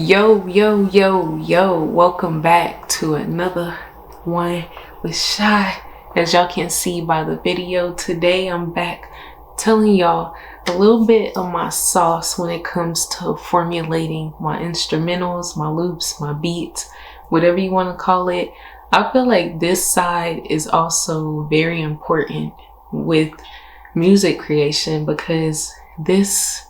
Yo, welcome back to another one with CHEY. As y'all can see by the video, today I'm back telling y'all a little bit of my sauce when it comes to formulating my instrumentals, my loops, my beats, whatever you want to call it. I feel like this side is also very important with music creation because this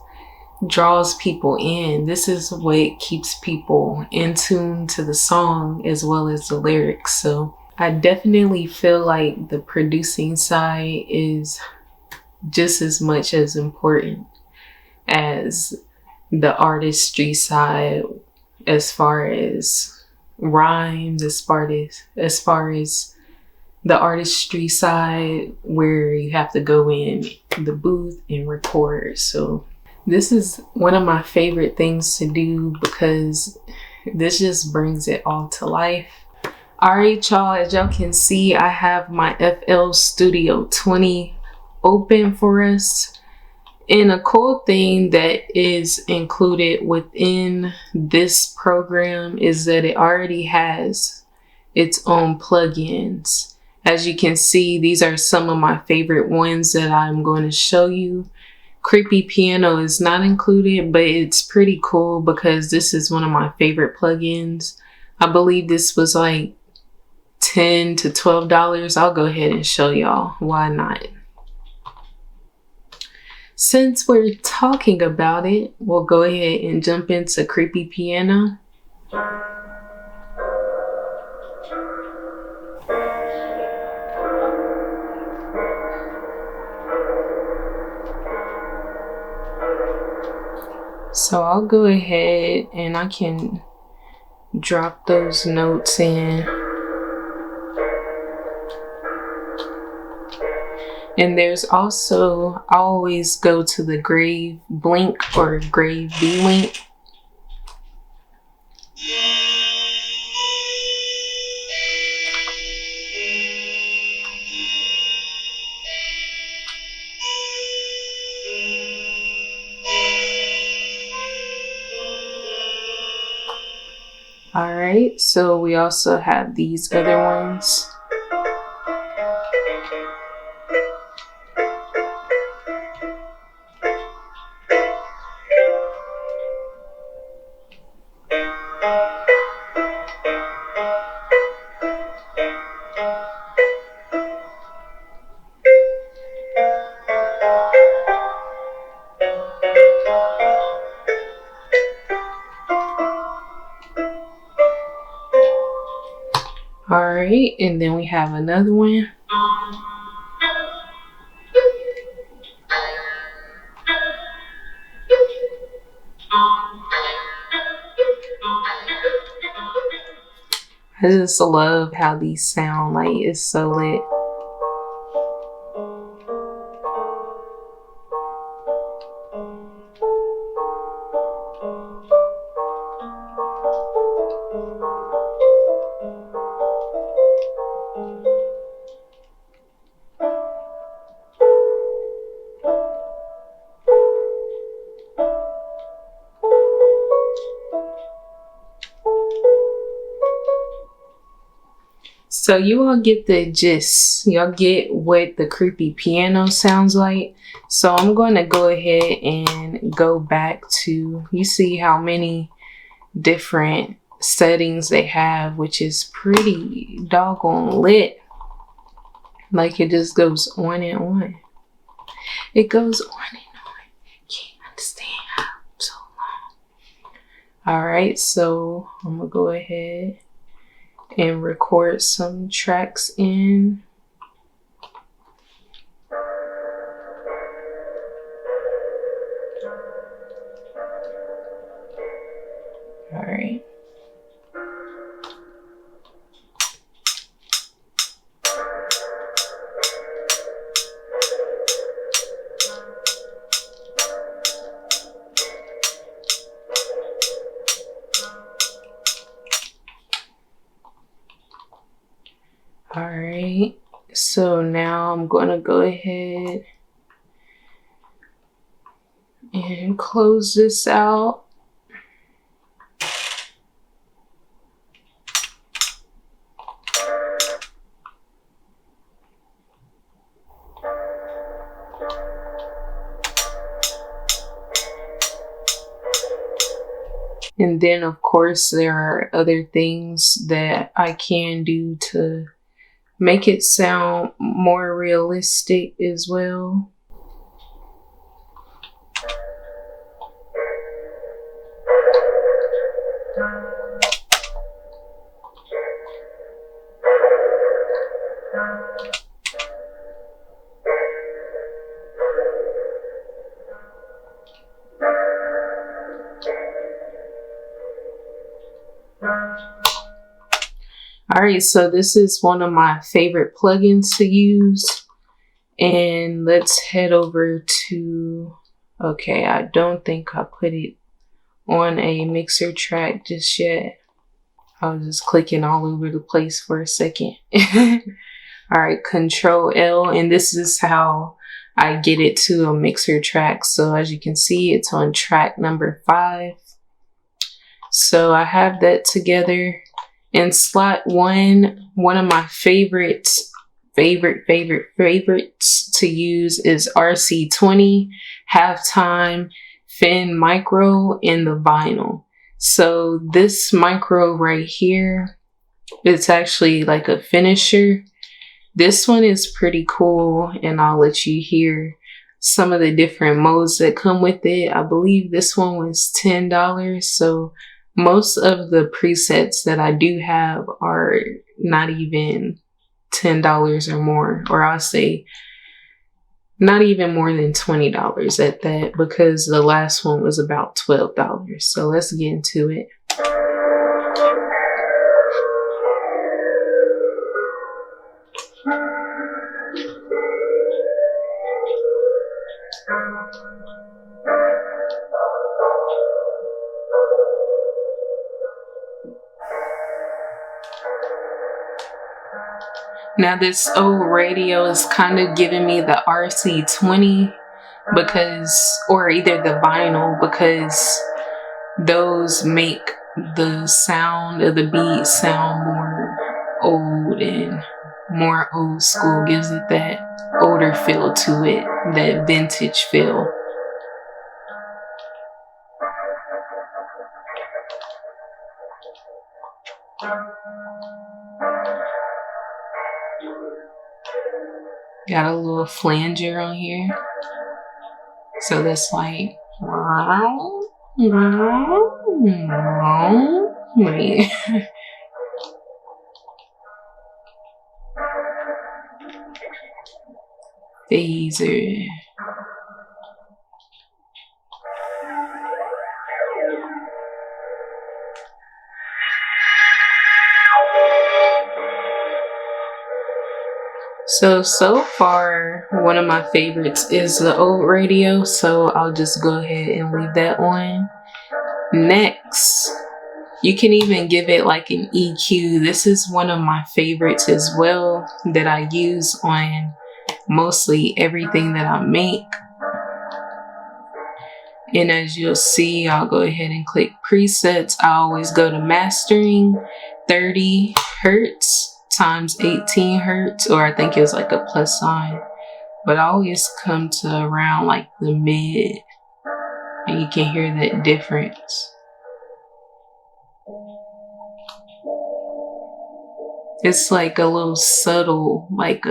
draws people in. This is what keeps people in tune to the song as well as the lyrics. So I definitely feel like the producing side is just as much as important as the artistry side, as far as rhymes, as far as the artistry side where you have to go in the booth and record. So this is one of my favorite things to do because this just brings it all to life. Alright y'all, as y'all can see, I have my FL Studio 20 open for us. And a cool thing that is included within this program is that it already has its own plugins. As you can see, these are some of my favorite ones that I'm going to show you. Creepy Piano is not included, but it's pretty cool because this is one of my favorite plugins. I believe this was like $10 to $12. I'll go ahead and show y'all. Why not? Since we're talking about it, we'll go ahead and jump into Creepy Piano. So I'll go ahead and I can drop those notes in. And there's also, I always go to the grave blink or grave B-link. Alright, so we also have these other ones. Alright, and then we have another one. I just love how these sound, like it's so lit. So you all get the gist. Y'all get what the Creepy Piano sounds like. So I'm going to go ahead and go back to, you see how many different settings they have, which is pretty doggone lit. Like it just goes on and on. It goes on and on. Can't understand how so long. Alright, so I'm going to go ahead and record some tracks in. All right. Alright, so now I'm going to go ahead and close this out. And then of course there are other things that I can do to make it sound more realistic as well. Alright, so this is one of my favorite plugins to use. And let's head over to, okay, I don't think I put it on a mixer track just yet. I was just clicking all over the place for a second. Alright, Control L, and this is how I get it to a mixer track. So as you can see, it's on track number 5. So I have that together. In slot 1, one of my favorites to use is RC20, Halftime, Fin Micro, and the Vinyl. So this micro right here, it's actually like a finisher. This one is pretty cool, and I'll let you hear some of the different modes that come with it. I believe this one was $10, so most of the presets that I do have are not even $10 or more, or I'll say not even more than $20 at that, because the last one was about $12. So let's get into it. Now this old radio is kind of giving me the RC20 because, or either the vinyl, because those make the sound of the beat sound more old and more old school, gives it that older feel to it, that vintage feel. Got a little flanger on here. So that's like, wait. Phaser. So far, one of my favorites is the old radio, so I'll just go ahead and leave that on. Next, you can even give it like an EQ. This is one of my favorites as well that I use on mostly everything that I make. And as you'll see, I'll go ahead and click presets. I always go to mastering, 30 Hertz times 18 Hertz, or I think it was like a plus sign, but I always come to around like the mid, and you can hear that difference. It's like a little subtle, like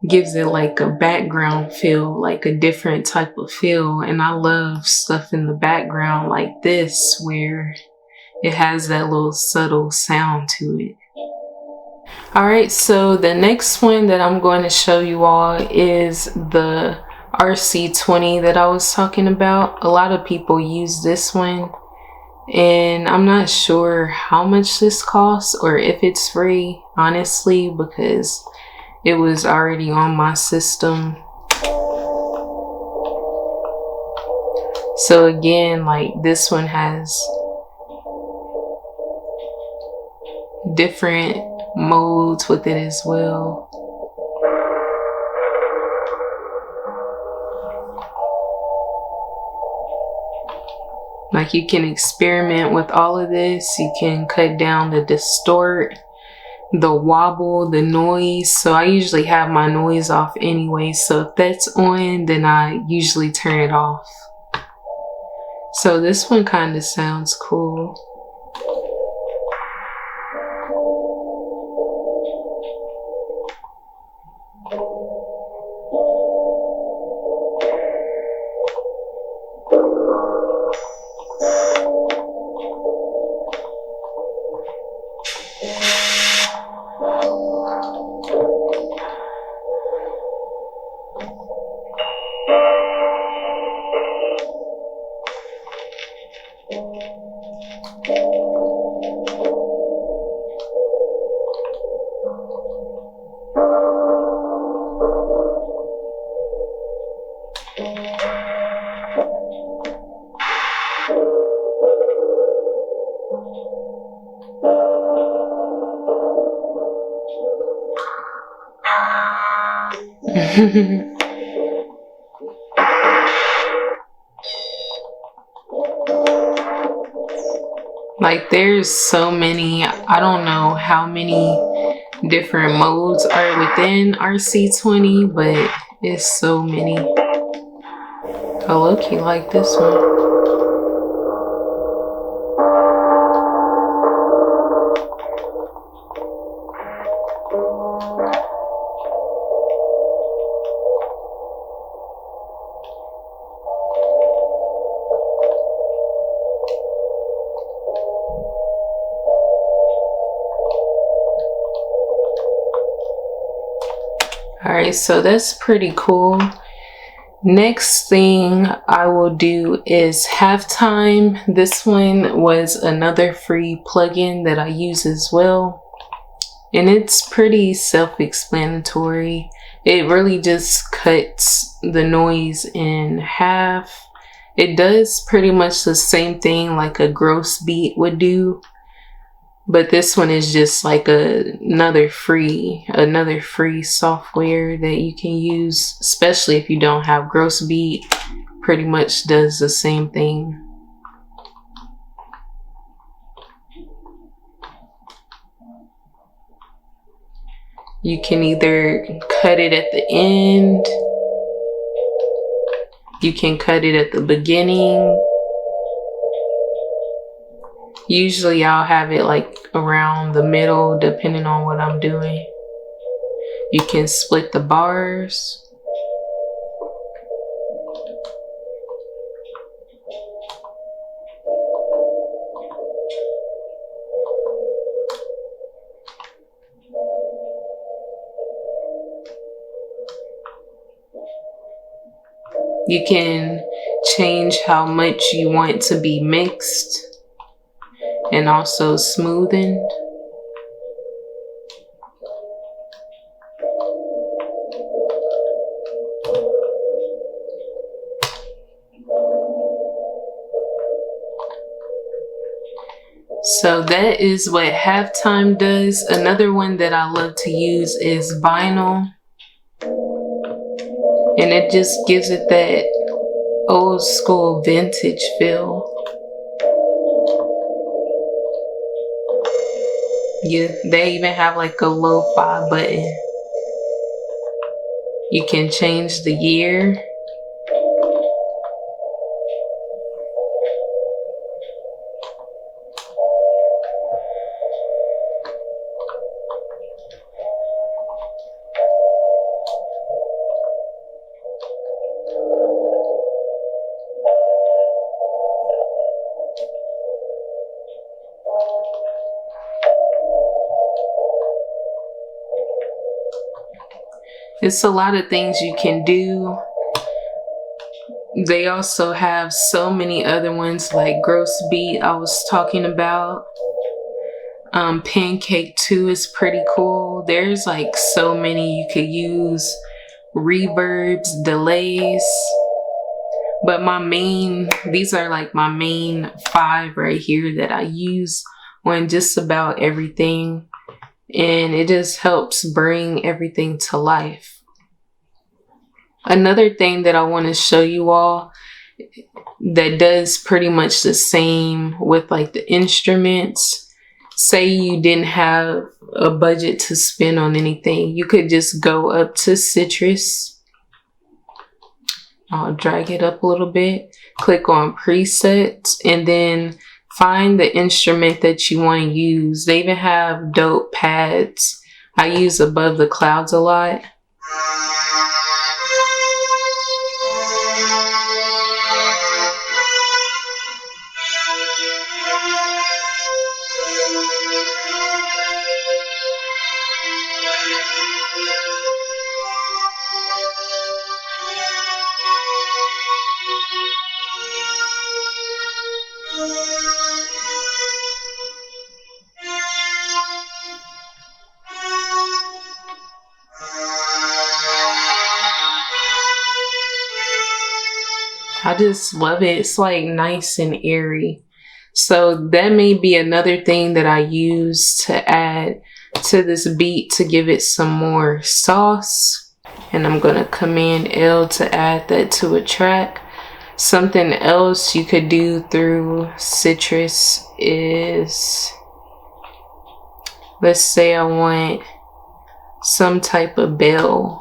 gives it like a background feel, like a different type of feel. And I love stuff in the background like this where it has that little subtle sound to it. Alright, so the next one that I'm going to show you all is the RC20 that I was talking about. A lot of people use this one, and I'm not sure how much this costs or if it's free, honestly, because it was already on my system. So again, like this one has different modes with it as well. Like you can experiment with all of this. You can cut down the distort, the wobble, the noise. So I usually have my noise off anyway. So if that's on, then I usually turn it off. So this one kind of sounds cool. Like there's so many, I don't know how many different modes are within RC20, but it's so many. I low-key like this one. Alright, so that's pretty cool. Next thing I will do is Halftime. This one was another free plugin that I use as well. And it's pretty self-explanatory. It really just cuts the noise in half. It does pretty much the same thing like a gross beat would do. But this one is just like another free software that you can use, especially if you don't have gross beat. Pretty much does the same thing. You can either cut it at the end, you can cut it at the beginning. Usually I'll have it like around the middle depending on what I'm doing. You can split the bars. You can change how much you want to be mixed and also smoothened. So that is what Halftime does. Another one that I love to use is Vinyl. And it just gives it that old school vintage feel. Yeah, they even have like a lo-fi button. You can change the year. It's a lot of things you can do. They also have so many other ones like Gross Beat I was talking about. Pancake 2 is pretty cool. There's like so many you could use. Reverbs, delays. But these are like my main 5 right here that I use on just about everything. And it just helps bring everything to life. Another thing that I want to show you all that does pretty much the same with like the instruments. Say you didn't have a budget to spend on anything, you could just go up to Citrus. I'll drag it up a little bit. click on presets, and then find the instrument that you want to use. They even have dope pads. I use Above the Clouds a lot. I just love it. It's like nice and airy. So that may be another thing that I use to add to this beat to give it some more sauce. And I'm gonna Command L to add that to a track. Something else you could do through Citrus is, let's say I want some type of bell.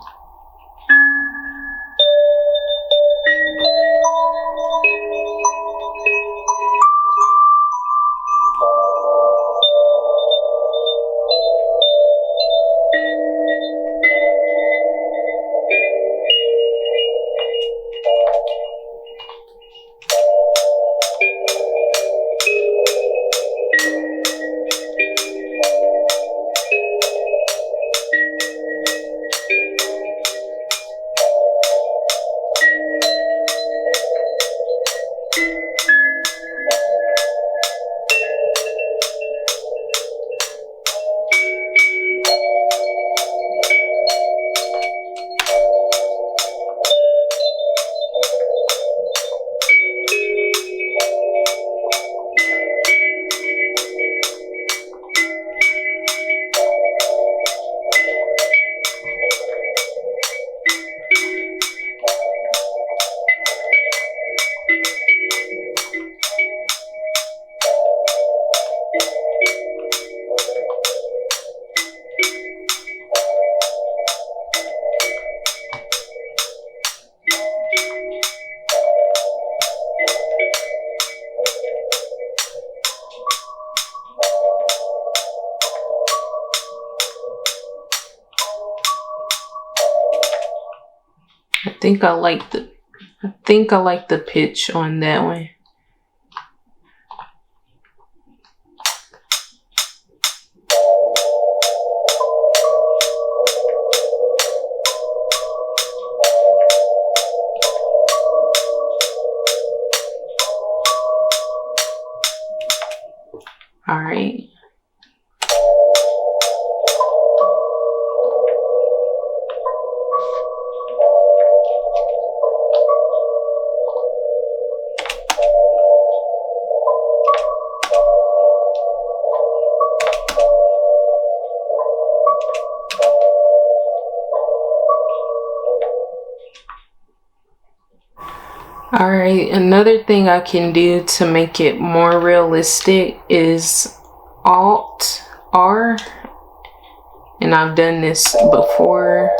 I think I like the pitch on that one. All right. Alright, another thing I can do to make it more realistic is Alt R, and I've done this before.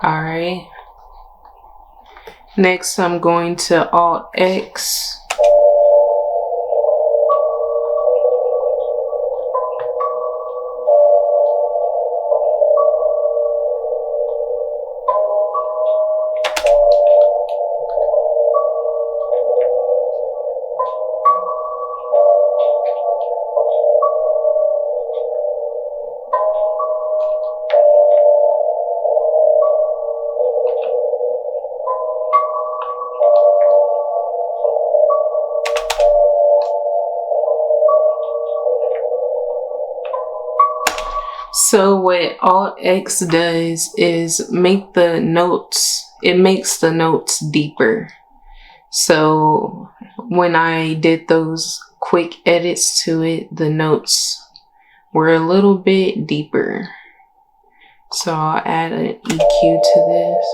Alright, next I'm going to Alt X. So what Alt X does is make the notes, it makes the notes deeper. So when I did those quick edits to it, the notes were a little bit deeper. So I'll add an EQ to this.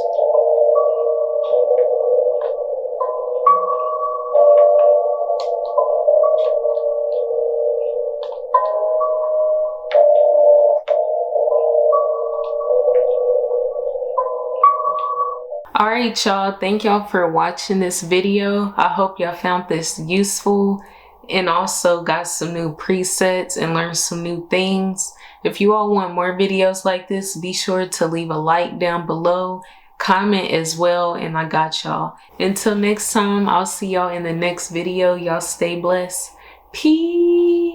Alright y'all, thank y'all for watching this video. I hope y'all found this useful and also got some new presets and learned some new things. If you all want more videos like this, be sure to leave a like down below, comment as well, and I got y'all. Until next time, I'll see y'all in the next video. Y'all stay blessed. Peace.